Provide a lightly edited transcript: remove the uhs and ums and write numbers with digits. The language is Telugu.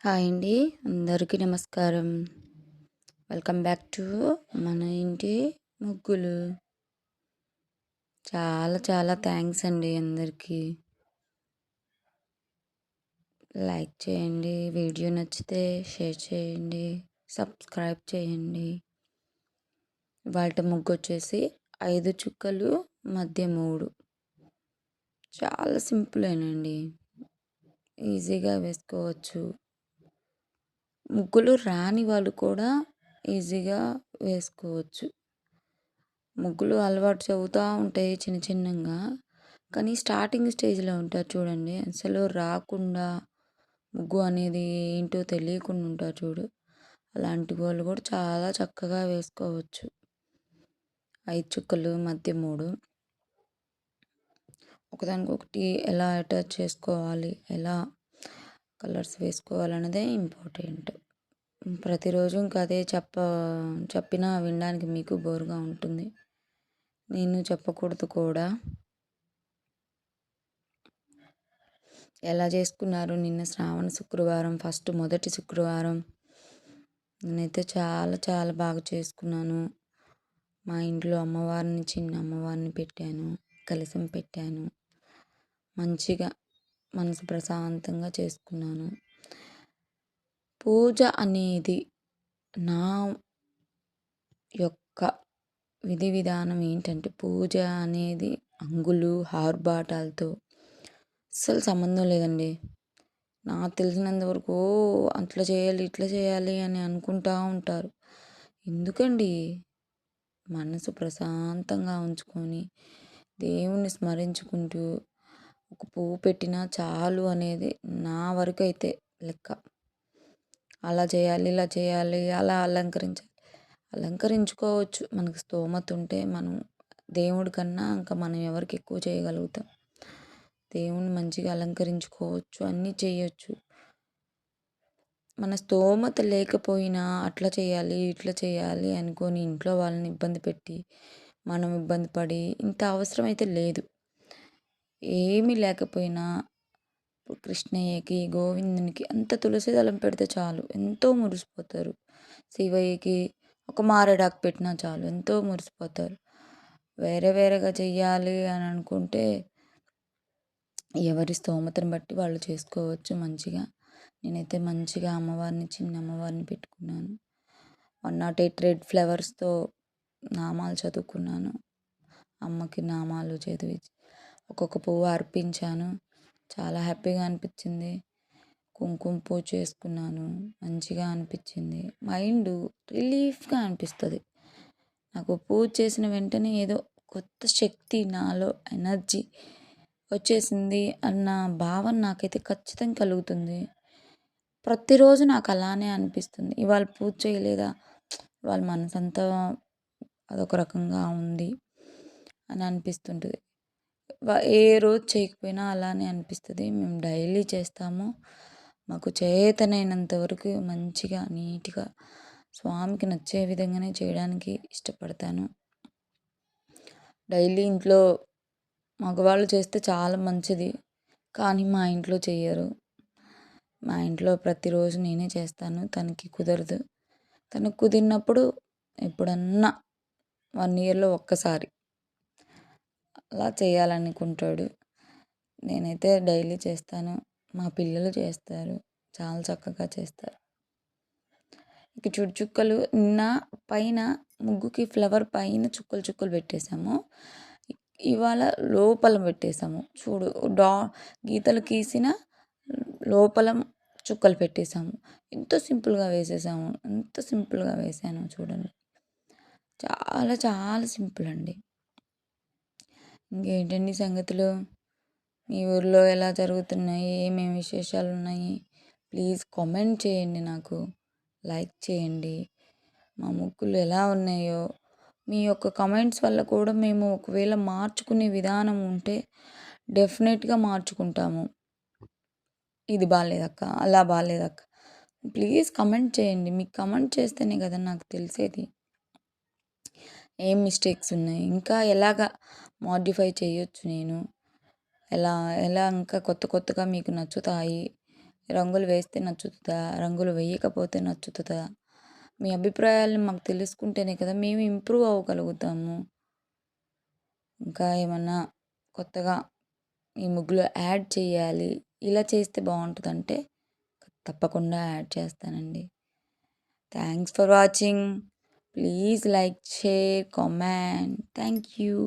హాయ్ అండి. అందరికీ నమస్కారం. వెల్కమ్ బ్యాక్ టు మన ఇంటి ముగ్గులు. చాలా చాలా థ్యాంక్స్ అండి అందరికీ. లైక్ చేయండి, వీడియో నచ్చితే షేర్ చేయండి, సబ్స్క్రైబ్ చేయండి. వాటి ముగ్గు వచ్చేసి 5 చుక్కలు మధ్య 3. చాలా సింపులేనండి, ఈజీగా వేసుకోవచ్చు. ముగ్గులు రాని వాళ్ళు కూడా ఈజీగా వేసుకోవచ్చు. ముగ్గులు అలవాటు చెబుతూ ఉంటాయి చిన్న చిన్నగా, కానీ స్టార్టింగ్ స్టేజ్లో ఉంటారు చూడండి, అసలు రాకుండా ముగ్గు అనేది ఏంటో తెలియకుండా ఉంటారు చూడు, అలాంటి వాళ్ళు కూడా చాలా చక్కగా వేసుకోవచ్చు. 5 చుక్కలు మధ్య 3 ఒకదానికొకటి ఎలా అటాచ్ చేసుకోవాలి, ఎలా కలర్స్ వేసుకోవాలన్నదే ఇంపార్టెంట్. ప్రతిరోజు ఇంకా అదే చెప్పినా వినడానికి మీకు బోరుగా ఉంటుంది. నేను చెప్పకూడదు కూడా. ఎలా చేసుకున్నారు నిన్న శ్రావణ శుక్రవారం, మొదటి శుక్రవారం? నేనైతే చాలా చాలా బాగా చేసుకున్నాను. మా ఇంట్లో అమ్మవారిని, చిన్న అమ్మవారిని పెట్టాను, కలశం పెట్టాను. మంచిగా మనసు ప్రశాంతంగా చేసుకున్నాను. పూజ అనేది నా యొక్క విధి విధానం ఏంటంటే, పూజ అనేది అంగులు ఆర్భాటాలతో అస్సలు సంబంధం లేదండి. నాకు తెలిసినంత వరకు అట్లా చేయాలి, ఇట్లా చేయాలి అని అనుకుంటూ ఉంటారు. ఎందుకండి? మనసు ప్రశాంతంగా ఉంచుకొని దేవుణ్ణి స్మరించుకుంటూ ఒక పువ్వు పెట్టినా చాలు అనేది నా వరకు అయితే లెక్క. అలా చేయాలి, ఇలా చేయాలి, అలా అలంకరించుకోవచ్చు. మనకు స్తోమత ఉంటే మనం దేవుడి కన్నా ఇంకా మనం ఎవరికి ఎక్కువ చేయగలుగుతాం? దేవుణ్ణి మంచిగా అలంకరించుకోవచ్చు, అన్నీ చేయొచ్చు. మన స్తోమత లేకపోయినా అట్లా చేయాలి, ఇట్లా చేయాలి అనుకొని ఇంట్లో వాళ్ళని ఇబ్బంది పెట్టి మనం ఇబ్బంది పడి ఇంత అవసరం అయితే లేదు. ఏమీ లేకపోయినా కృష్ణయ్యకి, గోవిందునికి అంత తులసి దళం పెడితే చాలు, ఎంతో మురిసిపోతారు. శివయ్యకి ఒక మారేడాకు పెట్టినా చాలు, ఎంతో మురిసిపోతారు. వేరే వేరేగా చెయ్యాలి అని అనుకుంటే ఎవరి స్తోమతను బట్టి వాళ్ళు చేసుకోవచ్చు మంచిగా. నేనైతే మంచిగా అమ్మవారిని, చిన్న అమ్మవారిని పెట్టుకున్నాను. 108 రెడ్ ఫ్లవర్స్తో నామాలు చదువుకున్నాను. అమ్మకి నామాలు చదివి ఒక్కొక్క పువ్వు అర్పించాను. చాలా హ్యాపీగా అనిపించింది. కుంకుమ పూజ చేసుకున్నాను, మంచిగా అనిపించింది. మైండ్ రిలీఫ్గా అనిపిస్తుంది. నాకు పూజ చేసిన వెంటనే ఏదో కొత్త శక్తి, నాలో ఎనర్జీ వచ్చేసింది అన్న భావన నాకైతే ఖచ్చితంగా కలుగుతుంది. ప్రతిరోజు నాకు అలానే అనిపిస్తుంది. ఇవాళ పూజ చేయలేదా, వాళ్ళ మనసంతా అదొక రకంగా ఉంది అని అనిపిస్తుంటుంది. ఏ రోజు చేయకపోయినా అలానే అనిపిస్తుంది. మేము డైలీ చేస్తాము. మాకు చేతనైనంత వరకు మంచిగా నీట్గా స్వామికి నచ్చే విధంగానే చేయడానికి ఇష్టపడతాను. డైలీ ఇంట్లో మగవాళ్ళు చేస్తే చాలా మంచిది, కానీ మా ఇంట్లో చెయ్యరు. మా ఇంట్లో ప్రతిరోజు నేనే చేస్తాను. తనకి కుదరదు. తనకు కుదిరినప్పుడు ఎప్పుడన్నా 1 ఇయర్లో ఒక్కసారి అలా చేయాలనుకుంటాడు. నేనైతే డైలీ చేస్తాను. మా పిల్లలు చేస్తారు, చాలా చక్కగా చేస్తారు. ఇక చుక్కలు నిన్న పైన ముగ్గుకి ఫ్లవర్ పైన చుక్కలు చుక్కలు పెట్టేశాము. ఇవాళ లోపల పెట్టేశాము. చూడు, గీతలు గీసిన లోపల చుక్కలు పెట్టేశాము. ఎంతో సింపుల్గా వేసేసాము, ఎంత సింపుల్గా వేసాను చూడండి. చాలా చాలా సింపుల్ అండి. ఇంకేంటండి సంగతులు? మీ ఊర్లో ఎలా జరుగుతున్నాయి, ఏమేమి విశేషాలు ఉన్నాయి? ప్లీజ్ కామెంట్ చేయండి, నాకు లైక్ చేయండి. మా ముగ్గులు ఎలా ఉన్నాయో మీ యొక్క కమెంట్స్ వల్ల కూడా మేము ఒకవేళ మార్చుకునే విధానం ఉంటే డెఫినెట్గా మార్చుకుంటాము. ఇది బాగాలేదక్క, అలా బాగాలేదక్క, ప్లీజ్ కమెంట్ చేయండి. మీకు కమెంట్ చేస్తేనే కదా నాకు తెలిసేది ఏం మిస్టేక్స్ ఉన్నాయి, ఇంకా ఎలాగా మోడిఫై చేయొచ్చు, నేను ఎలా ఎలా ఇంకా కొత్తగా మీకు నచ్చుతాయి, రంగులు వేస్తే నచ్చుతుందా? రంగులు వేయకపోతే నచ్చుతుందా? మీ అభిప్రాయాలను మాకు తెలుసుకుంటేనే కదా మేము ఇంప్రూవ్ అవ్వగలుగుతాము. ఇంకా ఏమన్నా కొత్తగా ఈ ముగ్గులో యాడ్ చేయాలి, ఇలా చేస్తే బావుంటదంటే తప్పకుండా యాడ్ చేస్తానండి. Thanks for watching. Please like, share, comment. Thank you.